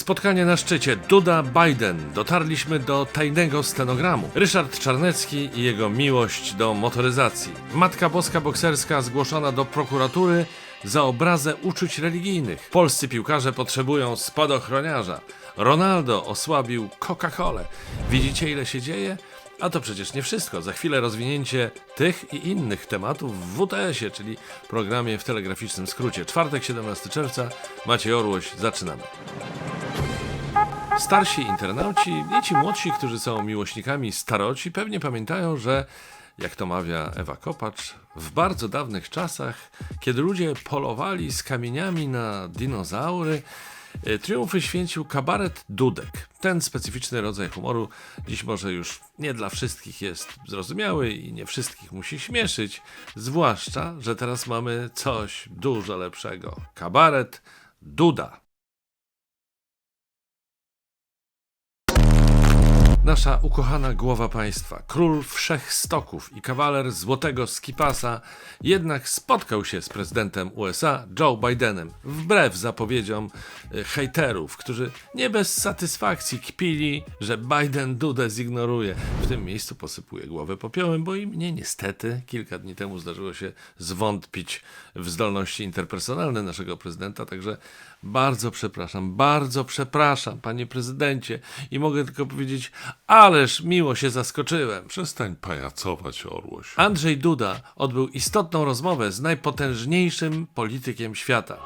Spotkanie na szczycie Duda-Biden. Dotarliśmy do tajnego stenogramu. Ryszard Czarnecki i jego miłość do motoryzacji. Matka Boska bokserska zgłoszona do prokuratury za obrazę uczuć religijnych. Polscy piłkarze potrzebują spadochroniarza. Ronaldo osłabił Coca-Colę. Widzicie, ile się dzieje? A to przecież nie wszystko. Za chwilę rozwinięcie tych i innych tematów w WTS-ie, czyli programie w telegraficznym skrócie. Czwartek, 17 czerwca. Maciej Orłoś, zaczynamy. Starsi internauci i ci młodsi, którzy są miłośnikami staroci, pewnie pamiętają, że, jak to mawia Ewa Kopacz, w bardzo dawnych czasach, kiedy ludzie polowali z kamieniami na dinozaury, triumfy święcił kabaret Dudek. Ten specyficzny rodzaj humoru dziś może już nie dla wszystkich jest zrozumiały i nie wszystkich musi śmieszyć, zwłaszcza, że teraz mamy coś dużo lepszego. Kabaret Duda. Nasza ukochana głowa państwa, król wszechstoków i kawaler złotego skipasa jednak spotkał się z prezydentem USA Joe Bidenem, wbrew zapowiedziom hejterów, którzy nie bez satysfakcji kpili, że Biden Dudę zignoruje. W tym miejscu posypuję głowę popiołem, bo i mnie niestety kilka dni temu zdarzyło się zwątpić w zdolności interpersonalne naszego prezydenta, także bardzo przepraszam, panie prezydencie, i mogę tylko powiedzieć, ależ miło się zaskoczyłem. Przestań pajacować, Orłoś. Andrzej Duda odbył istotną rozmowę z najpotężniejszym politykiem świata.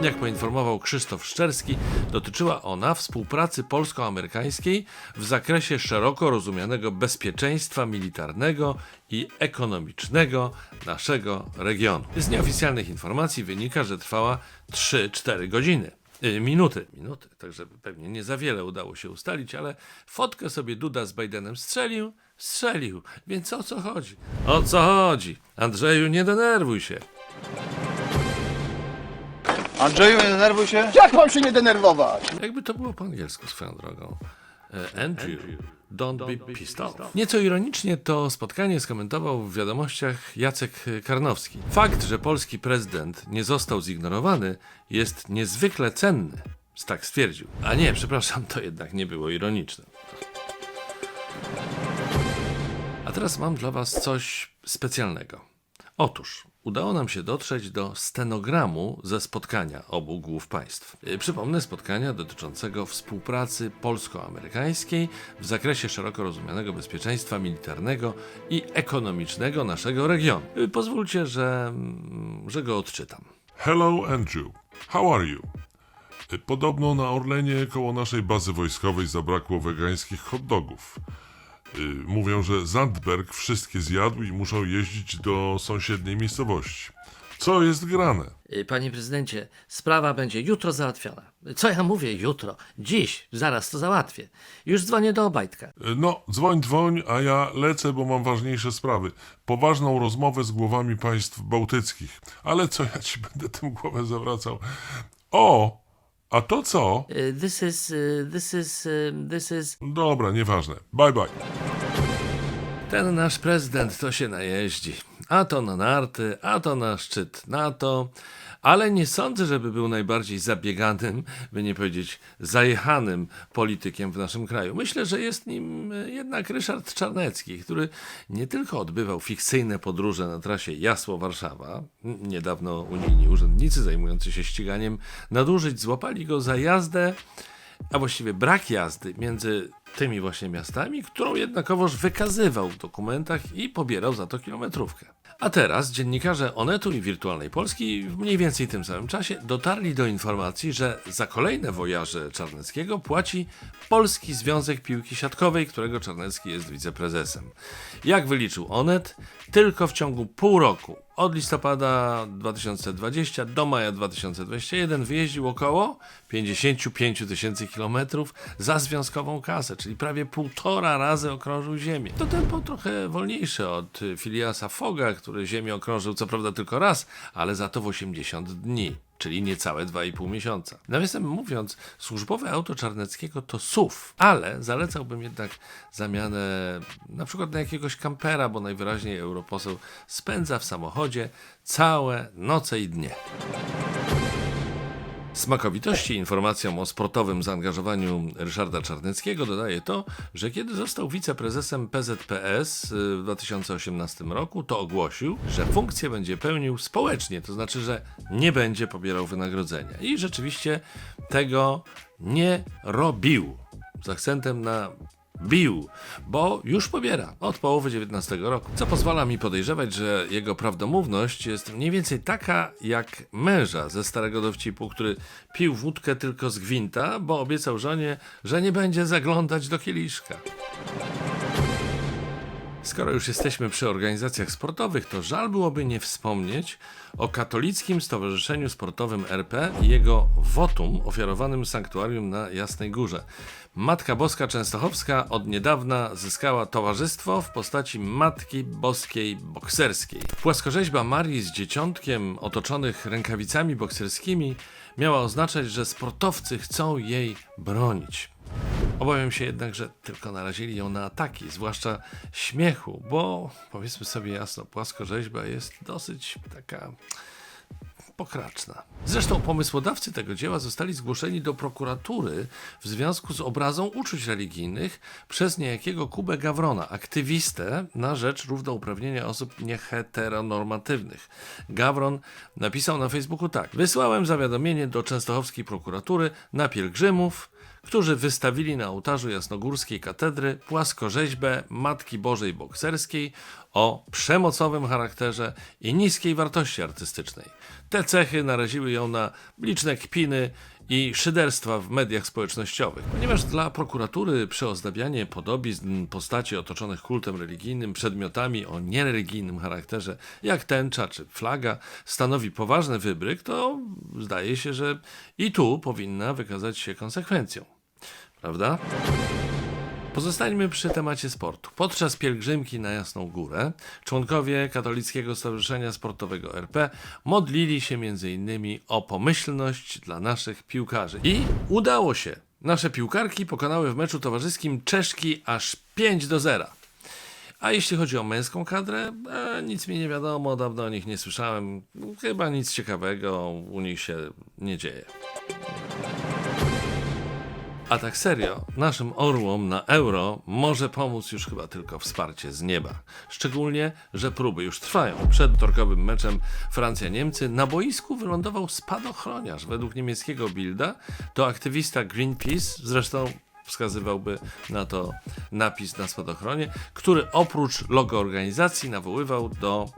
Jak poinformował Krzysztof Szczerski, dotyczyła ona współpracy polsko-amerykańskiej w zakresie szeroko rozumianego bezpieczeństwa militarnego i ekonomicznego naszego regionu. Z nieoficjalnych informacji wynika, że trwała 3-4 godziny. Minuty, także pewnie nie za wiele udało się ustalić, ale fotkę sobie Duda z Bidenem strzelił, więc o co chodzi? O co chodzi? Andrzeju, nie denerwuj się. Andrzeju, nie denerwuj się. Jak mam się nie denerwować? Jakby to było po angielsku swoją drogą. Andrew, don't be pissed off. Nieco ironicznie to spotkanie skomentował w wiadomościach Jacek Karnowski. Fakt, że polski prezydent nie został zignorowany, jest niezwykle cenny. Tak stwierdził. A nie, przepraszam, to jednak nie było ironiczne. A teraz mam dla was coś specjalnego. Otóż udało nam się dotrzeć do stenogramu ze spotkania obu głów państw. Przypomnę, spotkania dotyczącego współpracy polsko-amerykańskiej w zakresie szeroko rozumianego bezpieczeństwa militarnego i ekonomicznego naszego regionu. Pozwólcie, że go odczytam. Hello, Andrew. How are you? Podobno na Orlenie koło naszej bazy wojskowej zabrakło wegańskich hot dogów. Mówią, że Zandberg wszystkie zjadł i muszą jeździć do sąsiedniej miejscowości. Co jest grane? Panie prezydencie, sprawa będzie jutro załatwiona. Co ja mówię jutro? Dziś, zaraz to załatwię. Już dzwonię do Obajtka. No, dzwoń, a ja lecę, bo mam ważniejsze sprawy. Poważną rozmowę z głowami państw bałtyckich. Ale co ja ci będę tę głowę zawracał? O! A to co? This is... Dobra, nieważne. Bye. Ten nasz prezydent to się najeździ. A to na narty, a to na szczyt NATO. Ale nie sądzę, żeby był najbardziej zabieganym, by nie powiedzieć zajechanym politykiem w naszym kraju. Myślę, że jest nim jednak Ryszard Czarnecki, który nie tylko odbywał fikcyjne podróże na trasie Jasło-Warszawa. Niedawno unijni urzędnicy zajmujący się ściganiem nadużyć złapali go za jazdę, a właściwie brak jazdy między tymi właśnie miastami, którą jednakowoż wykazywał w dokumentach i pobierał za to kilometrówkę. A teraz dziennikarze Onetu i Wirtualnej Polski w mniej więcej tym samym czasie dotarli do informacji, że za kolejne wojaże Czarneckiego płaci Polski Związek Piłki Siatkowej, którego Czarnecki jest wiceprezesem. Jak wyliczył Onet, tylko w ciągu pół roku, od listopada 2020 do maja 2021 wyjeździł około 55 000 kilometrów za związkową kasę, czyli prawie 1,5 razy okrążył Ziemię. To tempo trochę wolniejsze od Filiasa Foga, który Ziemię okrążył co prawda tylko raz, ale za to w 80 dni. Czyli niecałe 2,5 miesiąca. Nawiasem mówiąc, służbowe auto Czarneckiego to SUV, ale zalecałbym jednak zamianę na przykład na jakiegoś kampera, bo najwyraźniej europoseł spędza w samochodzie całe noce i dnie. Smakowitości informacjom o sportowym zaangażowaniu Ryszarda Czarneckiego dodaje to, że kiedy został wiceprezesem PZPS w 2018 roku, to ogłosił, że funkcję będzie pełnił społecznie, to znaczy, że nie będzie pobierał wynagrodzenia. I rzeczywiście tego nie robił. Z akcentem na bił, bo już pobiera od połowy 19 roku, co pozwala mi podejrzewać, że jego prawdomówność jest mniej więcej taka jak męża ze starego dowcipu, który pił wódkę tylko z gwinta, bo obiecał żonie, że nie będzie zaglądać do kieliszka. Skoro już jesteśmy przy organizacjach sportowych, to żal byłoby nie wspomnieć o Katolickim Stowarzyszeniu Sportowym RP i jego wotum ofiarowanym sanktuarium na Jasnej Górze. Matka Boska Częstochowska od niedawna zyskała towarzystwo w postaci Matki Boskiej Bokserskiej. Płaskorzeźba Marii z dzieciątkiem otoczonych rękawicami bokserskimi miała oznaczać, że sportowcy chcą jej bronić. Obawiam się jednak, że tylko narazili ją na ataki, zwłaszcza śmiechu, bo powiedzmy sobie jasno, płaskorzeźba jest dosyć taka pokraczna. Zresztą pomysłodawcy tego dzieła zostali zgłoszeni do prokuratury w związku z obrazą uczuć religijnych przez niejakiego Kubę Gawrona, aktywistę na rzecz równouprawnienia osób nieheteronormatywnych. Gawron napisał na Facebooku tak: wysłałem zawiadomienie do częstochowskiej prokuratury na pielgrzymów, którzy wystawili na ołtarzu jasnogórskiej katedry płaskorzeźbę Matki Bożej Bokserskiej o przemocowym charakterze i niskiej wartości artystycznej. Te cechy naraziły ją na liczne kpiny i szyderstwa w mediach społecznościowych. Ponieważ dla prokuratury przyozdabianie podobizn postaci otoczonych kultem religijnym przedmiotami o niereligijnym charakterze, jak tęcza czy flaga, stanowi poważny wybryk, to zdaje się, że i tu powinna wykazać się konsekwencją. Prawda? Pozostańmy przy temacie sportu. Podczas pielgrzymki na Jasną Górę członkowie Katolickiego Stowarzyszenia Sportowego RP modlili się m.in. o pomyślność dla naszych piłkarzy. I udało się. Nasze piłkarki pokonały w meczu towarzyskim Czeszki aż 5-0. A jeśli chodzi o męską kadrę, nic mi nie wiadomo, dawno o nich nie słyszałem. Chyba nic ciekawego u nich się nie dzieje. A tak serio, naszym orłom na Euro może pomóc już chyba tylko wsparcie z nieba. Szczególnie, że próby już trwają. Przed wtorkowym meczem Francja-Niemcy na boisku wylądował spadochroniarz. Według niemieckiego Bilda to aktywista Greenpeace, zresztą wskazywałby na to napis na spadochronie, który oprócz logo organizacji nawoływał do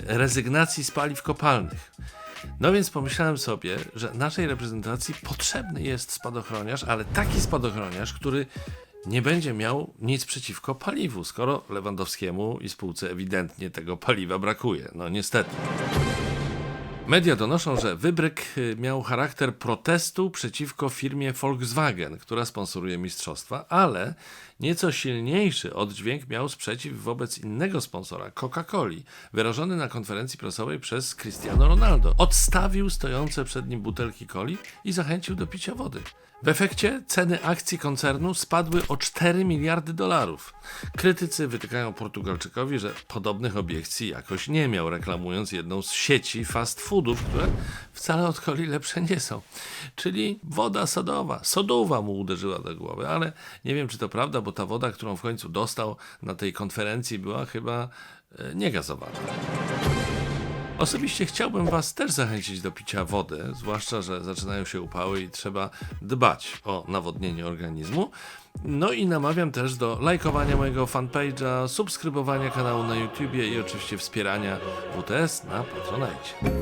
rezygnacji z paliw kopalnych. No więc pomyślałem sobie, że naszej reprezentacji potrzebny jest spadochroniarz, ale taki spadochroniarz, który nie będzie miał nic przeciwko paliwu, skoro Lewandowskiemu i spółce ewidentnie tego paliwa brakuje. No niestety. Media donoszą, że wybryk miał charakter protestu przeciwko firmie Volkswagen, która sponsoruje mistrzostwa, ale nieco silniejszy oddźwięk miał sprzeciw wobec innego sponsora, Coca-Coli, wyrażony na konferencji prasowej przez Cristiano Ronaldo. Odstawił stojące przed nim butelki coli i zachęcił do picia wody. W efekcie ceny akcji koncernu spadły o $4 miliardy. Krytycy wytykają Portugalczykowi, że podobnych obiekcji jakoś nie miał, reklamując jedną z sieci fast foodów, które wcale od coli lepsze nie są. Czyli woda sodowa. Sodowa mu uderzyła do głowy, ale nie wiem, czy to prawda, bo ta woda, którą w końcu dostał na tej konferencji, była chyba niegazowana. Osobiście chciałbym Was też zachęcić do picia wody, zwłaszcza, że zaczynają się upały i trzeba dbać o nawodnienie organizmu. No i namawiam też do lajkowania mojego fanpage'a, subskrybowania kanału na YouTubie i oczywiście wspierania WTS na Patronite.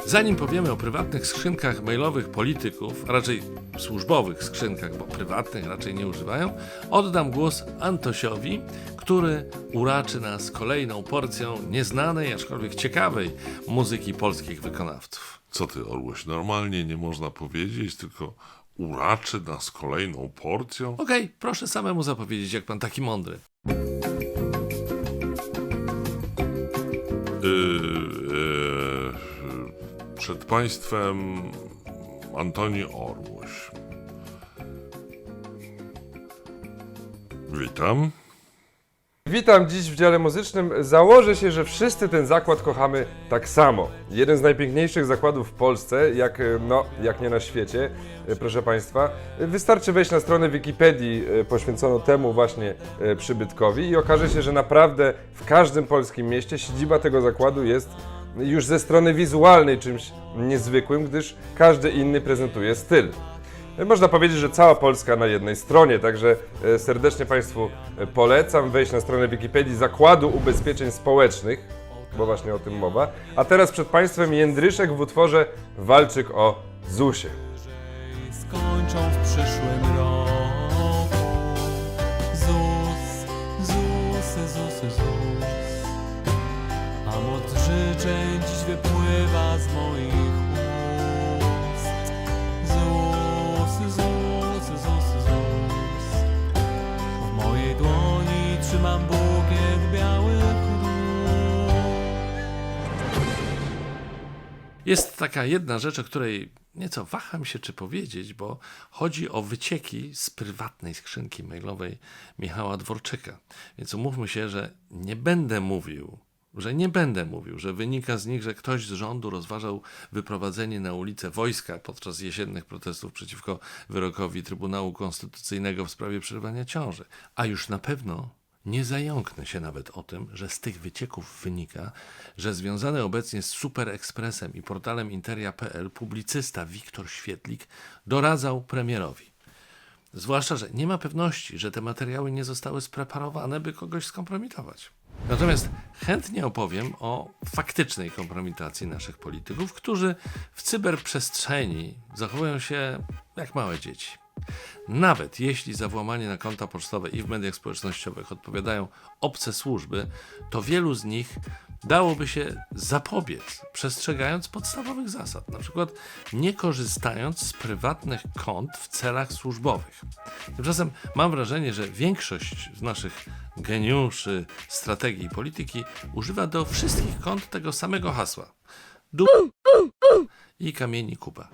Zanim powiemy o prywatnych skrzynkach mailowych polityków, a raczej służbowych skrzynkach, bo prywatnych raczej nie używają, oddam głos Antosiowi, który uraczy nas kolejną porcją nieznanej, aczkolwiek ciekawej muzyki polskich wykonawców. Co ty, Orłoś, normalnie nie można powiedzieć, tylko uraczy nas kolejną porcją? Okej, proszę samemu zapowiedzieć, jak pan taki mądry. Przed państwem Antoni Orłoś. Witam dziś w dziale muzycznym. Założę się, że wszyscy ten zakład kochamy tak samo. Jeden z najpiękniejszych zakładów w Polsce, jak nie na świecie, proszę Państwa. Wystarczy wejść na stronę Wikipedii poświęconą temu właśnie przybytkowi i okaże się, że naprawdę w każdym polskim mieście siedziba tego zakładu jest już ze strony wizualnej czymś niezwykłym, gdyż każdy inny prezentuje styl. Można powiedzieć, że cała Polska na jednej stronie, także serdecznie Państwu polecam wejść na stronę Wikipedii Zakładu Ubezpieczeń Społecznych, bo właśnie o tym mowa. A teraz przed Państwem Jędryszek w utworze Walczyk o ZUS-ie. Skończą w przyszłym roku. ZUS, ZUS, ZUS, ZUS. A moc życzeń dziś wypływa z moich ust. ZUS, ZUS, ZUS, ZUS. W mojej dłoni trzymam bukiet białych róż. Jest taka jedna rzecz, o której nieco waham się czy powiedzieć, bo chodzi o wycieki z prywatnej skrzynki mailowej Michała Dworczyka. Więc umówmy się, że nie będę mówił, że wynika z nich, że ktoś z rządu rozważał wyprowadzenie na ulicę wojska podczas jesiennych protestów przeciwko wyrokowi Trybunału Konstytucyjnego w sprawie przerwania ciąży. A już na pewno nie zająknę się nawet o tym, że z tych wycieków wynika, że związany obecnie z Super Expressem i portalem Interia.pl publicysta Wiktor Świetlik doradzał premierowi. Zwłaszcza, że nie ma pewności, że te materiały nie zostały spreparowane, by kogoś skompromitować. Natomiast chętnie opowiem o faktycznej kompromitacji naszych polityków, którzy w cyberprzestrzeni zachowują się jak małe dzieci. Nawet jeśli za włamanie na konta pocztowe i w mediach społecznościowych odpowiadają obce służby, to wielu z nich dałoby się zapobiec, przestrzegając podstawowych zasad, na przykład nie korzystając z prywatnych kont w celach służbowych. Tymczasem mam wrażenie, że większość z naszych geniuszy strategii i polityki używa do wszystkich kont tego samego hasła. I kamieni kupa.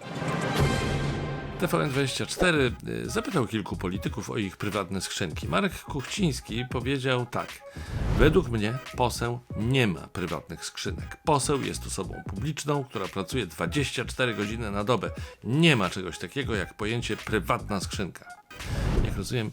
TVN24 zapytał kilku polityków o ich prywatne skrzynki. Marek Kuchciński powiedział tak. Według mnie poseł nie ma prywatnych skrzynek. Poseł jest osobą publiczną, która pracuje 24 godziny na dobę. Nie ma czegoś takiego jak pojęcie prywatna skrzynka. Jak rozumiem,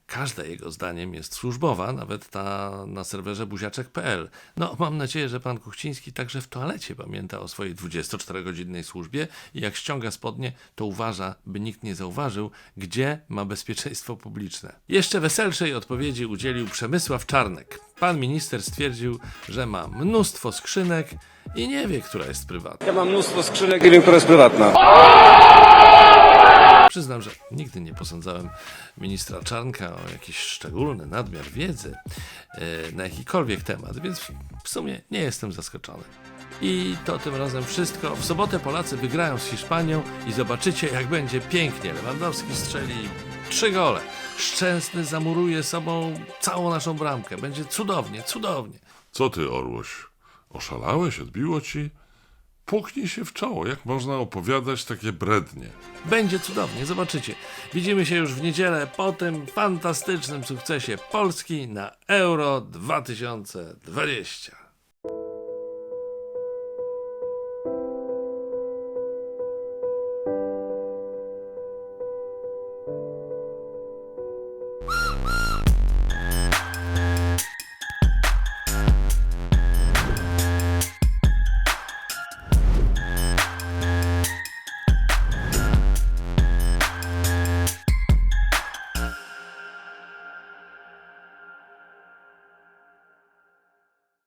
każda jego zdaniem jest służbowa, nawet ta na serwerze buziaczek.pl. No, mam nadzieję, że pan Kuchciński także w toalecie pamięta o swojej 24-godzinnej służbie i jak ściąga spodnie, to uważa, by nikt nie zauważył, gdzie ma bezpieczeństwo publiczne. Jeszcze weselszej odpowiedzi udzielił Przemysław Czarnek. Pan minister stwierdził, że ma mnóstwo skrzynek i nie wie, która jest prywatna. Ja mam mnóstwo skrzynek, nie wiem, która jest prywatna. Przyznam, że nigdy nie posądzałem ministra Czarnka o jakiś szczególny nadmiar wiedzy na jakikolwiek temat, więc w sumie nie jestem zaskoczony. I to tym razem wszystko. W sobotę Polacy wygrają z Hiszpanią i zobaczycie, jak będzie pięknie. Lewandowski strzeli 3 gole. Szczęsny zamuruje sobą całą naszą bramkę. Będzie cudownie, cudownie. Co ty, Orłoś? Oszalałeś? Odbiło ci? Puknij się w czoło, jak można opowiadać takie brednie. Będzie cudownie, zobaczycie. Widzimy się już w niedzielę po tym fantastycznym sukcesie Polski na Euro 2020.